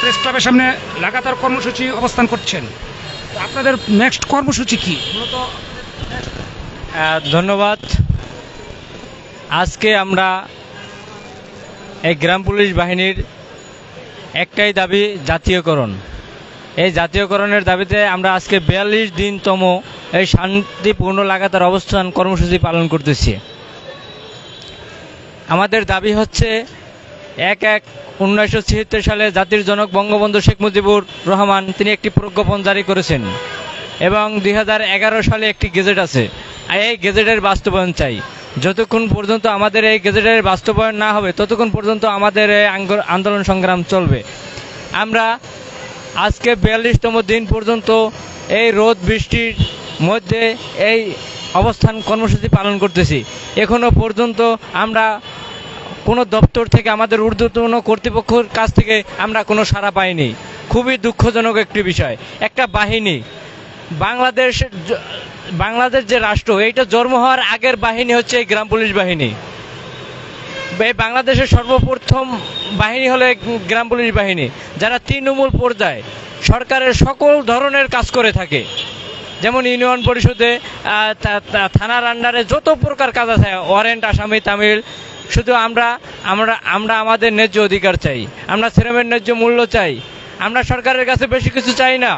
Press ক্লাবের সামনে লাগাতার কর্মসূচি অবস্থান করছেন, আপনাদের নেক্সট কর্মসূচি কি? ধন্যবাদ। আজকে আমরা এই গ্রাম পুলিশ বাহিনীর একটাই দাবি, জাতীয়করণ। এই জাতীয়করণের দাবিতে আমরা আজকে 42 দিনতম এই শান্তিপূর্ণ লাগাতার অবস্থান কর্মসূচি পালন করতেছি। আমাদের দাবি হচ্ছে 1/1/1976 সালে জাতির জনক বঙ্গবন্ধু শেখ মুজিবুর রহমান তিনি একটি প্রজ্ঞাপন জারি করেছেন এবং 2011 সালে একটি গেজেট আছে। এই গেজেটের বাস্তবায়ন চাই। যতক্ষণ পর্যন্ত আমাদের এই গেজেটের বাস্তবায়ন না হবে ততক্ষণ পর্যন্ত আমাদের এই আন্দোলন সংগ্রাম চলবে। আমরা আজকে 42তম দিন পর্যন্ত এই রোদ বৃষ্টির মধ্যে এই অবস্থান কর্মসূচি পালন করতেছি। এখনো পর্যন্ত আমরা কোনো দপ্তর থেকে, আমাদের ঊর্ধ্বতন কর্তৃপক্ষের কাছ থেকে আমরা কোনো সাড়া পাইনি। খুবই দুঃখজনক একটি বিষয়। একটা বাহিনী, বাংলাদেশ যে রাষ্ট্র, এইটা জন্ম হওয়ার আগের বাহিনী হচ্ছে এই গ্রাম পুলিশ বাহিনী। এই বাংলাদেশের সর্বপ্রথম বাহিনী হলো গ্রাম পুলিশ বাহিনী, যারা তৃণমূল পর্যায়ে সরকারের সকল ধরনের কাজ করে থাকে। যেমন ইউনিয়ন পরিষদে, থানার আন্ডারে যত প্রকার কাজ আছে, ওয়ারেন্ট, আসামি, তামিল। শুধু আমরা আমাদের ন্যায্য অধিকার চাই, আমরা শ্রমের ন্যায্য মূল্য চাই। আমরা সরকারের কাছে বেশি কিছু চাই না,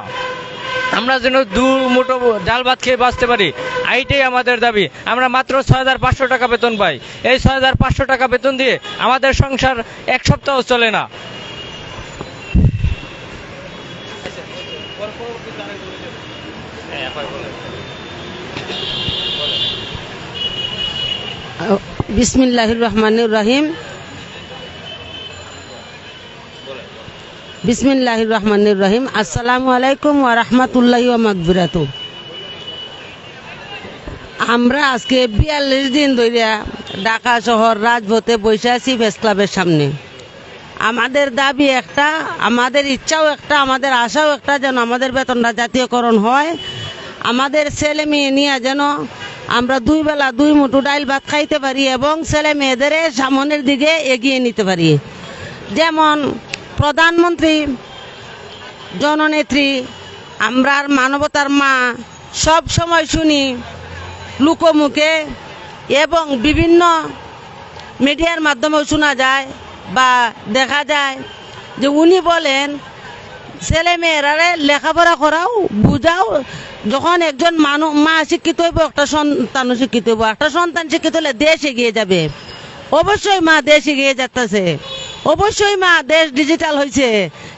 আমরা যেন দু মুঠো ডাল ভাত খেয়ে বাঁচতে পারি, এইটাই আমাদের দাবি। আমরা মাত্র 6500 টাকা বেতন পাই। এই 6500 টাকা বেতন দিয়ে আমাদের সংসার এক সপ্তাহ চলে না। বিসমিল্লাহির রহমানির রহিম। বিসমিল্লাহির রহমানির রহিম। আসসালামু আলাইকুম ওয়া রাহমাতুল্লাহি ওয়া মাগফিরাতুহু। আমরা আজকে 42 দিন ধরে ঢাকা শহর রাজপথে বসে আছি প্রেস ক্লাবের সামনে। আমাদের দাবি একটা, আমাদের ইচ্ছাও একটা, আমাদের আশাও একটা, যেন আমাদের বেতনটা জাতীয়করণ হয়। আমাদের ছেলে মেয়ে নিয়ে যেন আমরা 2 বেলা 2 মুঠো ডাইল ভাত খাইতে পারি এবং ছেলে মেয়েদের সামনের দিকে এগিয়ে নিতে পারি। যেমন প্রধানমন্ত্রী, জননেত্রী, আমরার মানবতার মা, সব সময় শুনি লোকমুখে এবং বিভিন্ন মিডিয়ার মাধ্যমেও শোনা যায় বা দেখা যায় যে উনি বলেন ছেলে মেয়েরা লেখাপড়া করাও, বুঝাও। যখন একজন মা শিক্ষিত হইব, একটা সন্তানও শিক্ষিত হইব। একটা সন্তান শিক্ষিত হলে দেশ এগিয়ে যাবে। অবশ্যই মা দেশ এগিয়ে যাচ্ছে, অবশ্যই মা দেশ ডিজিটাল হয়েছে।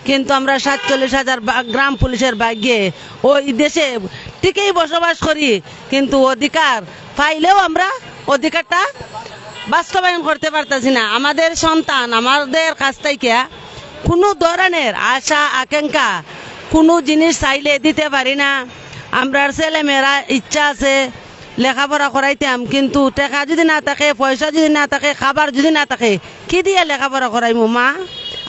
কিন্তু আমরা 47,000 গ্রাম পুলিশের ভাগ্যে ওই দেশে ঠিকই বসবাস করি, কিন্তু অধিকার পাইলেও আমরা অধিকারটা বাস্তবায়ন করতে পারতেছি না। আমাদের সন্তান আমাদের কাছ থেকে কোনো ধরনের আশা আকাঙ্ক্ষা কোনো জিনিস চাইলে দিতে পারি না। আমরা ছেলে মেয়েরা ইচ্ছা আছে লেখাপড়া করাইতাম, কিন্তু টাকা যদি না থাকে, পয়সা যদি না থাকে, খাবার যদি না থাকে, কি দিয়ে লেখাপড়া করাইমু মা?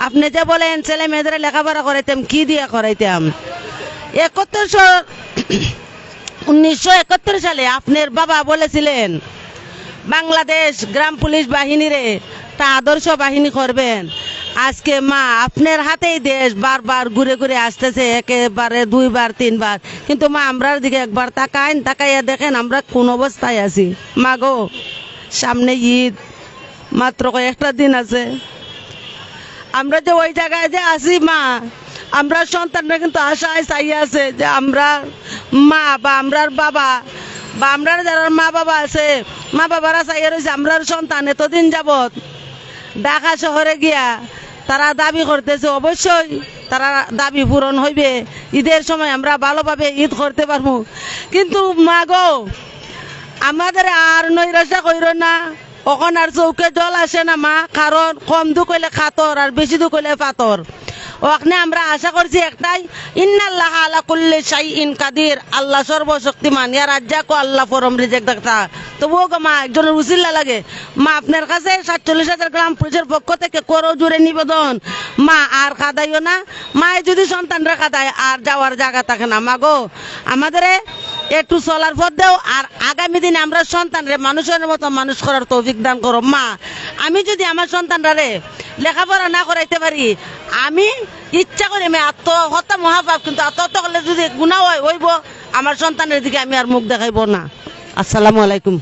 আপনি যে বলেন ছেলে মেয়েদের লেখাপড়া করাইতাম, কি দিয়ে করাইতাম? 1971 সালে আপনার বাবা বলেছিলেন বাংলাদেশ গ্রাম পুলিশ বাহিনীরে তা আদর্শ বাহিনী করবেন। আজকে মা আপনার হাতেই দেশ বারবার ঘুরে ঘুরে আসতেছে, একেবারে 2 বার 3 বার। কিন্তু মা আমরার দিকে একবার তাকাইয়া দেখেন আমরা কোন অবস্থায় আছি। মা গো, সামনে ঈদ, মাত্র কয়েকটা দিন আছে। আমরা যে ওই জায়গায় যে আছি মা, আমরা সন্তানরা কিন্তু আশায় চাইয়া আছে যে আমরা মা বা আমরার বাবা বা আমরা যারা মা বাবা আছে, মা বাবারা চাইয়া রয়েছে আমরার সন্তান এতদিন যাবৎ ঢাকা শহরে গিয়া তারা দাবি করতেছে। অবশ্যই তারা দাবি পূরণ হইবে, ঈদের সময় আমরা ভালোভাবে ঈদ করতে পারবো। কিন্তু মা গো, আমাদের আর নৈরাশা কইর না, ওখান আর চৌকে জল আসে না মা। কারণ কম দুঃখ হইলে খাতর আর বেশি দুঃখ হইলে পাতর। ওখানে আমরা আশা করছি একটাই, ইন্নাল্লাহ আলা কুল্লি শাইইন কাদির, আল্লাহ সর্বশক্তিমান। ইয়া রাজ্জাকু আল্লাহ ফরম রিজেক ডাক্তা। তবুও গো মা, একজনের উসিলা লাগে মা, আপনার কাছে 47,000 গ্রাম পুলিশের পক্ষ থেকে করো জুড়ে নিবেদন, মা আর কাদাইও না। মায় যদি সন্তানরা কাদায় আর যাওয়ার জায়গা থাকে না। মা গো, আমাদের একটু চলার পথ দেও, আর আগামী দিনে আমরা সন্তানরে মানুষের মতো মানুষ করার তৌফিক দান করো। মা, আমি যদি আমার সন্তানরা লেখাপড়া না করাইতে পারি, আমি ইচ্ছা করে আমি আত্মহত্যা মহাপাপ, কিন্তু আত্মহত্যা করলে যদি গুনাহ হয় হইব, আমার সন্তানের দিকে আমি আর মুখ দেখাইব না। আসসালামু আলাইকুম।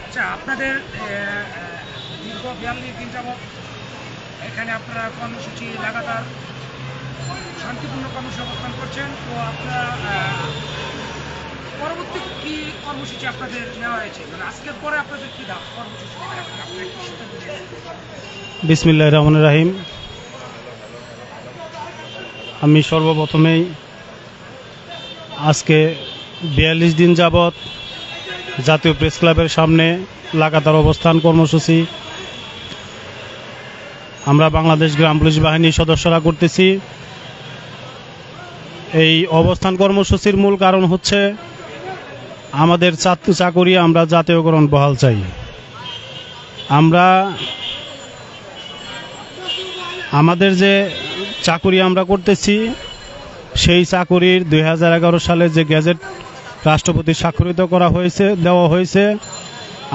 আচ্ছা, আপনাদের দীর্ঘ 42 দিন যাবৎ এখানে আপনারা কর্মসূচি লাগাতার শান্তিপূর্ণ কর্মসূচি অবস্থান করছেন, তো আপনারা পরবর্তী কি কর্মসূচি আপনাদের নেওয়া হয়েছে, মানে আজকের পরে আপনাদের কি কর্মসূচি নেবেন আপনারা কি সিদ্ধান্ত নিয়েছেন? বিসমিল্লাহির রহমানির রহিম। আমি সর্বপ্রথমেই আজকে 42 দিন যাবৎ জাতীয় প্রেস ক্লাবের সামনে লাগাতার অবস্থান কর্মসূচি আমরা বাংলাদেশ গ্রাম পুলিশ বাহিনীর সদস্যরা করতেছি। এই অবস্থান কর্মসূচির মূল কারণ হচ্ছে আমাদের চাকরি আমরা জাতীয়করণ বহাল চাই। আমরা আমাদের যে চাকরি আমরা করতেছি সেই চাকরির 2011 সালে যে গ্যাজেট রাষ্ট্রপতি স্বাক্ষরিত করা হয়েছে, দেওয়া হয়েছে,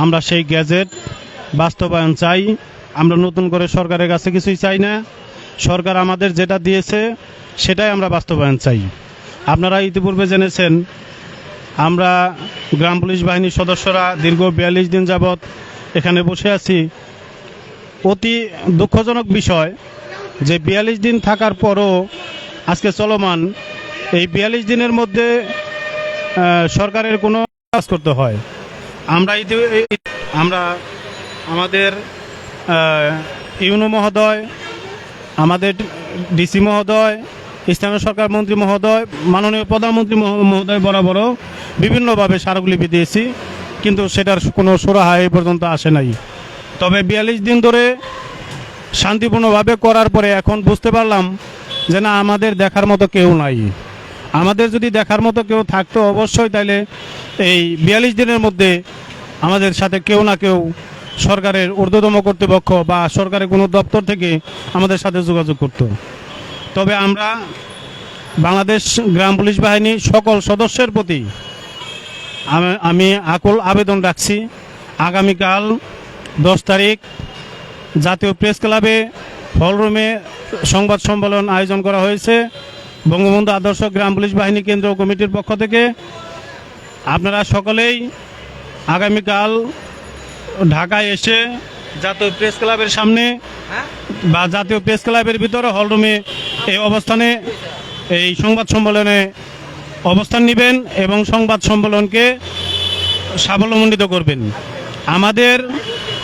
আমরা সেই গ্যাজেট বাস্তবায়ন চাই। আমরা নতুন করে সরকারের কাছে কিছুই চাই না। সরকার আমাদের যেটা দিয়েছে সেটাই আমরা বাস্তবায়ন চাই। আপনারা ইতিপূর্বে জেনেছেন আমরা গ্রাম পুলিশ বাহিনীর সদস্যরা দীর্ঘ 42 দিন যাবৎ এখানে বসে আছি। অতি দুঃখজনক বিষয় যে 42 দিন থাকার পরও আজকে চলমান এই 42 দিনের মধ্যে সরকারের কোনো কাজ করতে হয়। আমরা আমাদের ইউনো মহোদয়, আমাদের ডিসি মহোদয়, স্থানীয় সরকার মন্ত্রী মহোদয়, মাননীয় প্রধানমন্ত্রী মহোদয় বরাবরও বিভিন্নভাবে স্মারকলিপি দিয়েছি, কিন্তু সেটার কোনো সুরাহা এই পর্যন্ত আসে নাই। তবে 42 দিন ধরে শান্তিপূর্ণভাবে করার পরে এখন বুঝতে পারলাম যে না, আমাদের দেখার মতো কেউ নাই। আমাদের যদি দেখার মতো কেউ থাকতো অবশ্যই তাইলে এই 42 দিনের মধ্যে আমাদের সাথে কেউ না কেউ সরকারের ঊর্ধ্বতম কর্তৃপক্ষ বা সরকারের কোনো দপ্তর থেকে আমাদের সাথে যোগাযোগ করত। তবে আমরা বাংলাদেশ গ্রাম পুলিশ বাহিনী সকল সদস্যের প্রতি আমি আকুল আবেদন রাখছি, আগামীকাল 10 তারিখ জাতীয় প্রেস ক্লাবে হলরুমে সংবাদ সম্মেলন আয়োজন করা হয়েছে বঙ্গবন্ধু আদর্শ গ্রাম পুলিশ বাহিনী কেন্দ্রীয় কমিটির পক্ষ থেকে। আপনারা সকলেই আগামীকাল ঢাকায় এসে জাতীয় প্রেস ক্লাবের সামনে বা জাতীয় প্রেস ক্লাবের ভিতরে হলরুমে এই অবস্থানে এই সংবাদ সম্মেলনে অবস্থান নেবেন এবং সংবাদ সম্মেলনকে সাফল্যমণ্ডিত করবেন। আমাদের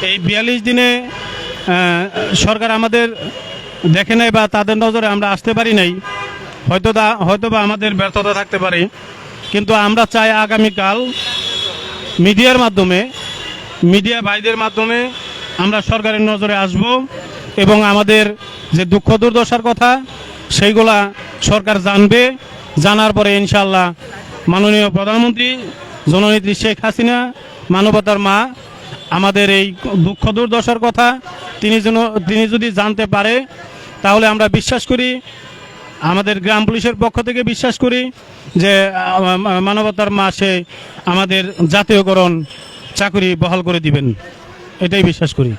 এই 42 দিনে সরকার আমাদের দেখে নাই বা তাদের নজরে আমরা আসতে পারি নাই, হয়তোবা আমাদের ব্যর্থতা থাকতে পারে, কিন্তু আমরা চাই আগামীকাল মিডিয়ার মাধ্যমে, মিডিয়া ভাইদের মাধ্যমে আমরা সরকারের নজরে আসব এবং আমাদের যে দুঃখ দুর্দশার কথা সেইগুলা সরকার জানবে। জানার পরে ইনশাআল্লাহ মাননীয় প্রধানমন্ত্রী জননেত্রী শেখ হাসিনা, মানবতার মা, আমাদের এই দুঃখ দুর্দশার কথা তিনি যদি জানতে পারে তাহলে আমরা বিশ্বাস করি, আমাদের গ্রাম পুলিশের পক্ষ থেকে বিশ্বাস করি যে মানবতার মা সে আমাদের জাতীয়করণ চাকরি বহাল করে দিবেন, এটাই বিশ্বাস করি।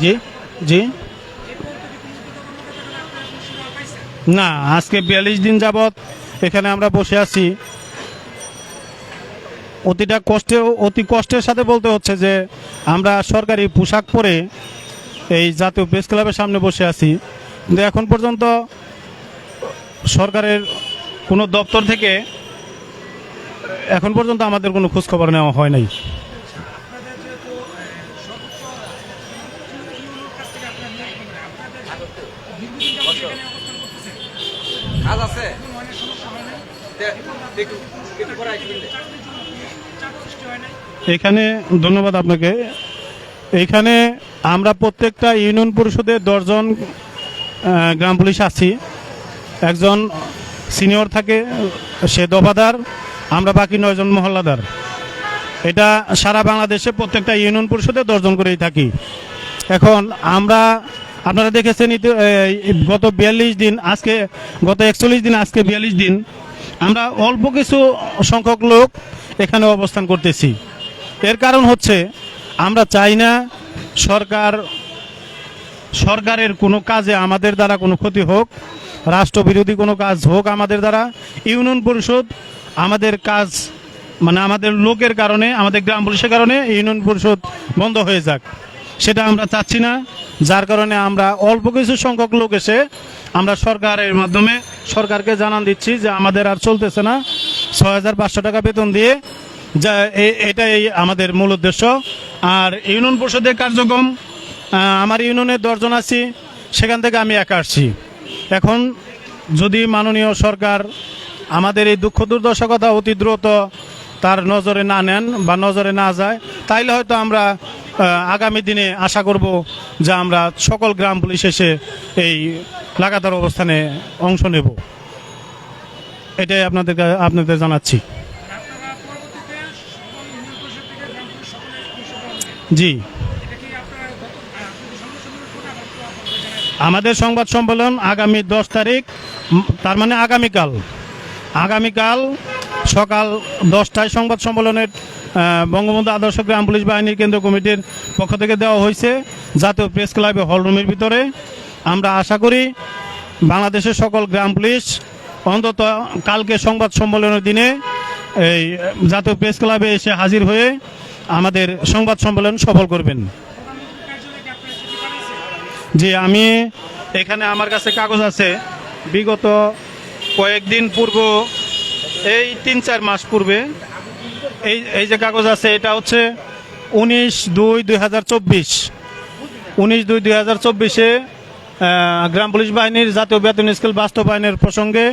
জি জি না, আজকে 42 দিন যাবৎ এখানে আমরা বসে আছি। অতি কষ্টের সাথে বলতে হচ্ছে যে আমরা সরকারি পোশাক পরে এই জাতীয় প্রেস ক্লাবের সামনে বসে আছি, কিন্তু এখন পর্যন্ত সরকারের কোনো দপ্তর থেকে এখন পর্যন্ত আমাদের কোনো খোঁজখবর নেওয়া হয় নাই। এখানে ধন্যবাদ আপনাকে। এখানে আমরা প্রত্যেকটা ইউনিয়ন পরিষদে 10 জন গ্রাম পুলিশ আছি, একজন সিনিয়র থাকে, সে দফাদার, আমরা বাকি 9 জন মহল্লাদার। এটা সারা বাংলাদেশে প্রত্যেকটা ইউনিয়ন পরিষদে 10 জন করেই থাকি। এখন আমরা আপনারা দেখেছেন গত 42 দিন, আজকে গত 41 দিন, আজকে 42 দিন আমরা অল্প কিছু সংখ্যক লোক এখানে অবস্থান করতেছি। এর কারণ হচ্ছে আমরা চাই না সরকারের কোনো কাজে আমাদের দ্বারা কোনো ক্ষতি হোক, রাষ্ট্রবিরোধী কোনো কাজ হোক আমাদের দ্বারা। ইউনিয়ন পরিষদ আমাদের কাজ মানে আমাদের লোকের কারণে, আমাদের গ্রাম পুলিশের কারণে ইউনিয়ন পরিষদ বন্ধ হয়ে যাক, সেটা আমরা চাচ্ছি না। যার কারণে আমরা অল্প কিছু সংখ্যক লোক এসে আমরা সরকারের মাধ্যমে সরকারকে জানান দিচ্ছি যে আমাদের আর চলতেছে না, 6500 টাকা বেতন দিয়ে যা এটাই আমাদের মূল উদ্দেশ্য। আর ইউনিয়ন পরিষদের কার্যক্রম, আমার ইউনিয়নে 10 জন আছি, সেখান থেকে আমি একা আসছি। এখন যদি মাননীয় সরকার আমাদের এই দুঃখ দুর্দশা কথা অতি দ্রুত তার নজরে না নেন বা নজরে না যায়, তাইলে হয়তো আমরা আগামী দিনে আশা করব যে আমরা সকল গ্রাম পুলিশ এসে এই লাগাতার অবস্থানে অংশ নেব। এটাই আপনাদের জানাচ্ছি। আপনারা পরবর্তীতে সকল ইউনিয়ন পরিষদ থেকে গ্রাম পুলিশ সকলের অংশ পাবেন। জি, এটা কি আপনারা সংবাদ সম্মেলন করে আবার তো আপনাদের জানাবেন? আমাদের সংবাদ সম্মেলন আগামী 10 তারিখ, তার মানে আগামীকাল সকাল 10টায় সংবাদ সম্মেলনের বঙ্গবন্ধু আদর্শ গ্রাম পুলিশ বাহিনীর কেন্দ্রীয় কমিটির পক্ষ থেকে দেওয়া হয়েছে জাতীয় প্রেস ক্লাবে হলরুমের ভিতরে। আমরা আশা করি বাংলাদেশের সকল গ্রাম পুলিশ অন্তত কালকে সংবাদ সম্মেলনের দিনে এই জাতীয় প্রেস ক্লাবে এসে হাজির হয়ে আমাদের সংবাদ সম্মেলন সফল করবেন। প্রধানমন্ত্রীর কার্যালয়ে কি আপনারা চিঠি পাঠিয়েছেন? জি, আমি এখানে আমার কাছে কাগজ আছে। বিগত কয়েকদিন পূর্ব, এই 3-4 মাস পূর্বে এই যে কাগজ আছে, এটা হচ্ছে 19/2/2024 19/2/2024-এ গ্রাম পুলিশ বাহিনীর জাতীয় বেতন স্কেল বাস্তবায়নের প্রসঙ্গে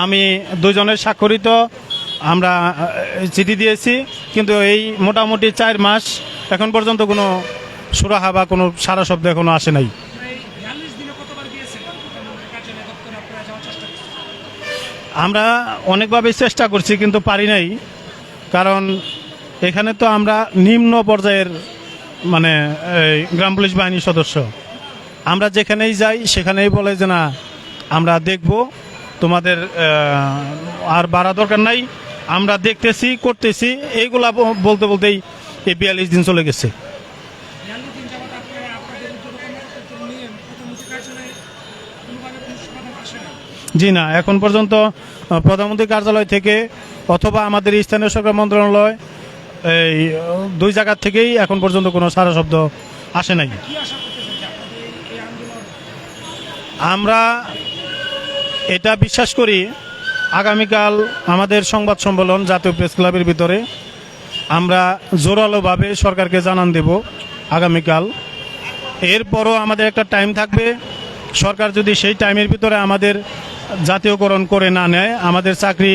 আমি 2 জনের স্বাক্ষরিত আমরা চিঠি দিয়েছি। কিন্তু এই মোটামুটি 4 মাস এখন পর্যন্ত কোনো সুরাহা বা কোনো সারা শব্দ এখনো আসে নাই। আপনারা এই 42 দিনে কতবার গিয়েছেন প্রধানমন্ত্রীর কার্যালয়ে দপ্তরে আপনারা যাওয়ার চেষ্টা করছেন? আমরা অনেকভাবে চেষ্টা করছি কিন্তু পারি নাই, কারণ এখানে তো আমরা নিম্ন পর্যায়ের মানে এই গ্রাম পুলিশ বাহিনীর সদস্য। আমরা যেখানেই যাই সেখানেই বলে যে না, আমরা দেখব, তোমাদের আর বাড়া দরকার নাই, আমরা দেখতেছি, করতেছি, এইগুলা বলতে বলতেই এই 42 দিন চলে গেছে। 42 দিন যাবত আপনারা আপনাদের উদ্যোগ নিয়ে প্রধানমন্ত্রীর কার্যালয়ে কোনোভাবে কোনো সমাধান আসে না? জি না, এখন পর্যন্ত প্রধানমন্ত্রী কার্যালয় থেকে অথবা আমাদের স্থানীয় সরকার মন্ত্রণালয়, এই 2 জায়গার থেকেই এখন পর্যন্ত কোনো সারা শব্দ আসে নাই। কি আশা করতেছেন যে আপনাদের এই আন্দোলন? আমরা এটা বিশ্বাস করি আগামীকাল আমাদের সংবাদ সম্মেলন জাতীয় প্রেস ক্লাবের ভিতরে আমরা জোরালোভাবে সরকারকে জানান দেব আগামীকাল। এরপরও আমাদের একটা টাইম থাকবে, সরকার যদি সেই টাইমের ভিতরে আমাদের জাতীয়করণ করে না নেয়, আমাদের চাকরি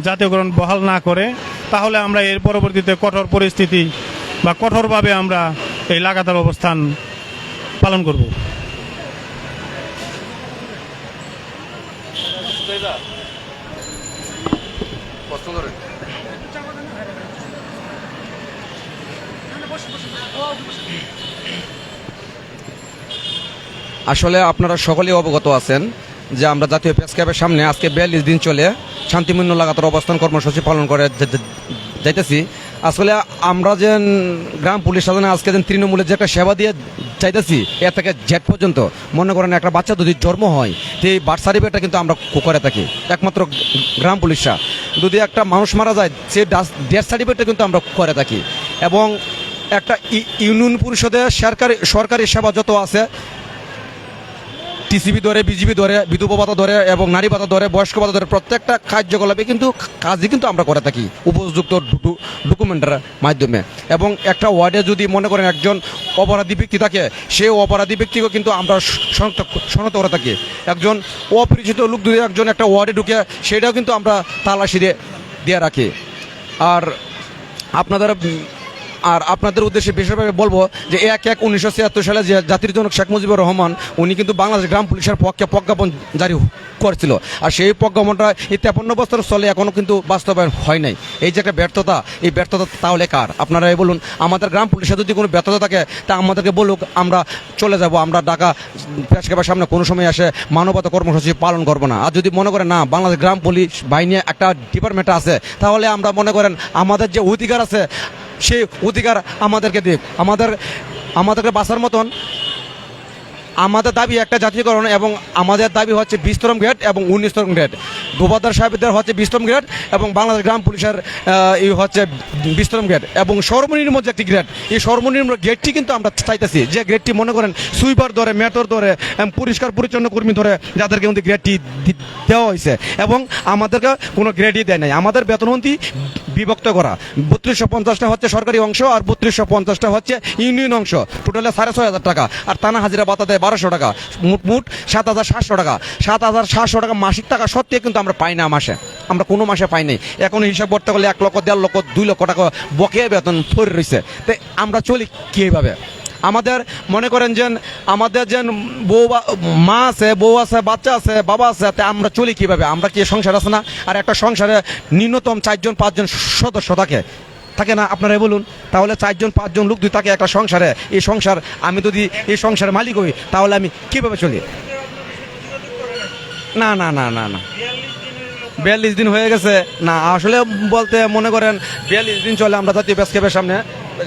জাতীয়করণ বহাল না করে, তাহলে আমরা এর পরবর্তীতে কঠোর পরিস্থিতি বা কঠোরভাবে আমরা এই লাগাতার অবস্থান পালন করব। আসলে আপনারা সকলেই অবগত আছেন যে আমরা জাতীয় প্রেস ক্লাবের সামনে আজকে 42 দিন চলে শান্তিপূর্ণ লাগাতার অবস্থান কর্মসূচি পালন করে যাইতেছি। আসলে আমরা যে গ্রাম পুলিশ শাসনে আজকে যে তৃণমূলের যে একটা সেবা দিয়ে চাইতেছি, এ থেকে জেড পর্যন্ত মনে করেন একটা বাচ্চা যদি জন্ম হয়, তো এই বার্থ সার্টিফিকেটটা কিন্তু আমরা করে থাকি একমাত্র গ্রাম পুলিশরা। যদি একটা মানুষ মারা যায়, সে ডেথ সার্টিফিকেটটা কিন্তু আমরা করে থাকি। এবং একটা ইউনিয়ন পরিষদে সরকারি সেবা যত আছে, টিসিবি ধরে, বিজিবি ধরে, বিধবা ভাতা ধরে এবং নারী ভাতা ধরে, বয়স্ক ভাতা ধরে, প্রত্যেকটা কার্যকলাপে কিন্তু কাজই কিন্তু আমরা করে থাকি উপযুক্ত ডকুমেন্টের মাধ্যমে। এবং একটা ওয়ার্ডে যদি মনে করেন একজন অপরাধী ব্যক্তি থাকে, সেই অপরাধী ব্যক্তিকে কিন্তু আমরা শনাক্ত করে থাকি। একজন অপরিচিত লোক যদি একজন একটা ওয়ার্ডে ঢুকে, সেটাও কিন্তু আমরা তালাশি দিয়ে রাখি। আর আপনাদের আর আপনাদের উদ্দেশ্যে বিশেষভাবে বলবো যে 1/1/1976 সালে যে জাতির জনক শেখ মুজিবুর রহমান উনি কিন্তু বাংলাদেশ গ্রাম পুলিশের পক্ষে প্রজ্ঞাপন জারি করেছিল, আর সেই প্রজ্ঞাপনটা এই 53 বছর চলে এখনো কিন্তু বাস্তবায়ন হয় নাই। এই যে একটা ব্যর্থতা, এই ব্যর্থতা তাহলে কার? আপনারাই বলুন। আমাদের গ্রাম পুলিশে যদি কোনো ব্যর্থতা থাকে তা আমাদেরকে বলুক, আমরা চলে যাব, আমরা ঢাকা প্রেস ক্লাবের সামনে কোনো সময় এসে মানবতা কর্মসূচি পালন করব না। আর যদি মনে করেন না বাংলাদেশ গ্রাম পুলিশ বাহিনী একটা ডিপার্টমেন্ট আছে, তাহলে আমরা মনে করেন আমাদের যে অধিকার আছে সেই অধিকার আমাদেরকে দিক। আমাদেরকে বাঁচার মতন আমাদের দাবি একটা জাতীয়করণ, এবং আমাদের দাবি হচ্ছে 20তম গ্রেড এবং 19তম গ্রেড। গোপাদার সাহেবদের হচ্ছে 20তম গ্রেড এবং বাংলাদেশ গ্রাম পুলিশের হচ্ছে 20তম গ্রেড এবং সর্বনিম্ন যে একটি গ্রেড, এই সর্বনিম্ন গ্রেডটি কিন্তু আমরা চাইতেছি। যে গ্রেডটি মনে করেন সুইপার ধরে, মেটর ধরে, পরিষ্কার পরিচ্ছন্ন কর্মী ধরে যাদেরকে কিন্তু গ্রেডটি দেওয়া হয়েছে, এবং আমাদেরকে কোনো গ্রেডই দেয় নাই। আমাদের বেতনমন্ত্রী বিভক্ত করা, 3250টা হচ্ছে সরকারি অংশ আর 3250টা হচ্ছে ইউনিয়ন অংশ, টোটালে 6500 টাকা। আর টানা হাজিরা ভাতা দেয় 1200 টাকা, মোট 7700 টাকা। 7700 টাকা মাসিক টাকা সত্ত্বেও কিন্তু আমরা পাই না মাসে, আমরা কোনো মাসে পাই নাই। এখন হিসাব করতে গেলে 1 লক্ষ, 1.5 লক্ষ, 2 লক্ষ টাকা বকেয়া বেতন পড়ে রয়েছে। তো আমরা চলি কীভাবে? আমাদের মনে করেন যে আমাদের যে মা আছে, বউ আছে, বাচ্চা আছে, বাবা আছে, তা আমরা চলি কিভাবে? আমরা কি সংসার আছে না? আর একটা সংসারে ন্যূনতম 4-5 সদস্য থাকে না? আপনারাই বলুন। তাহলে 4-5 লোক যদি থাকে একটা সংসারে, এই সংসার, আমি যদি এই সংসারের মালিক হই তাহলে আমি কিভাবে চলি? না না না না না 42 দিন হয়ে গেছে না, আসলে বলতে মনে করেন 42 দিন চলে আমরা জাতীয় প্রেস ক্লাবের সামনে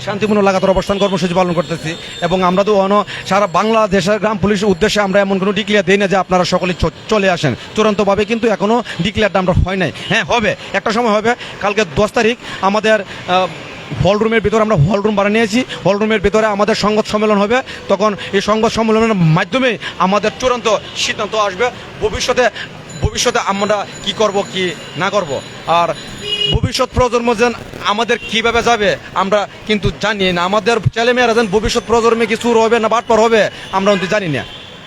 শান্তিপূর্ণ লাগাতার অবস্থান কর্মসূচি পালন করতেছি, এবং আমরা তো সারা বাংলাদেশের গ্রাম পুলিশের উদ্দেশ্যে আমরা এমন কোনো ডিক্লেয়ার দিই না যে আপনারা সকলে চলে আসেন। চূড়ান্তভাবে কিন্তু এখনো ডিক্লেয়ারটা আমরা হয় নাই। হ্যাঁ, হবে, একটা সময় হবে। কালকে 10 তারিখ আমাদের হল রুমের ভিতরে আমরা হল রুম বানিয়ে নিয়েছি, হল রুমের ভিতরে আমাদের সংবাদ সম্মেলন হবে। তখন এই সংবাদ সম্মেলনের মাধ্যমে আমাদের চূড়ান্ত সিদ্ধান্ত আসবে ভবিষ্যতে আমরা কি করব কি না করব। আর ভবিষ্যৎ প্রজন্ম যেন আমাদের কিভাবে যাবে আমরা কিন্তু জানি না। আমাদের ছেলেমেয়েরা যেন ভবিষ্যৎ প্রজন্মে কি চুর হবে না বাটপার হবে আমরা কিন্তু জানি না।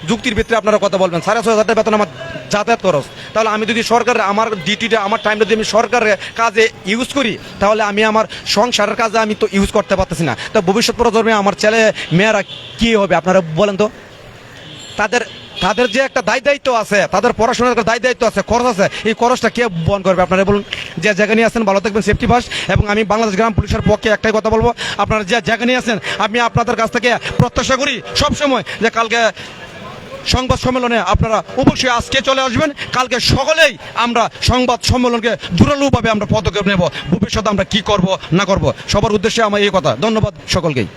যুক্তির ভিত্তিতে আপনারা কথা বলবেন। 6500 টাকা বেতন আমার যাতায়াত খরচ, তাহলে আমি যদি সরকারের আমার ডিউটিটা, আমার টাইমটা যদি আমি সরকারের কাজে ইউজ করি, তাহলে আমি আমার সংসারের কাজে আমি তো ইউজ করতে পারতেছি না। তো ভবিষ্যৎ প্রজন্মে আমার ছেলে মেয়েরা কি হবে আপনারা বলেন তো? তাদের যে একটা দায়িত্ব আছে, তাদের পড়াশোনার একটা দায়িত্ব আছে, খরচ আছে, এই খরচটা কে বহন করবে আপনারা বলুন? যে জায়গা নিয়ে আসেন ভালো থাকবেন, সেফটি ফার্স্ট। এবং আমি বাংলাদেশ গ্রাম পুলিশের পক্ষে একটাই কথা বলবো, আপনারা যে জায়গা নিয়ে আসেন, আমি আপনাদের কাছ থেকে প্রত্যাশা করি সবসময় যে কালকে সংবাদ সম্মেলনে আপনারা অবশ্যই আজকে চলে আসবেন। কালকে সকলেই আমরা সংবাদ সম্মেলনকে জোরালোভাবে আমরা পদক্ষেপ নেব, ভবিষ্যতে আমরা কি করব না করব। সবার উদ্দেশ্যে আমার এই কথা। ধন্যবাদ সকলকেই।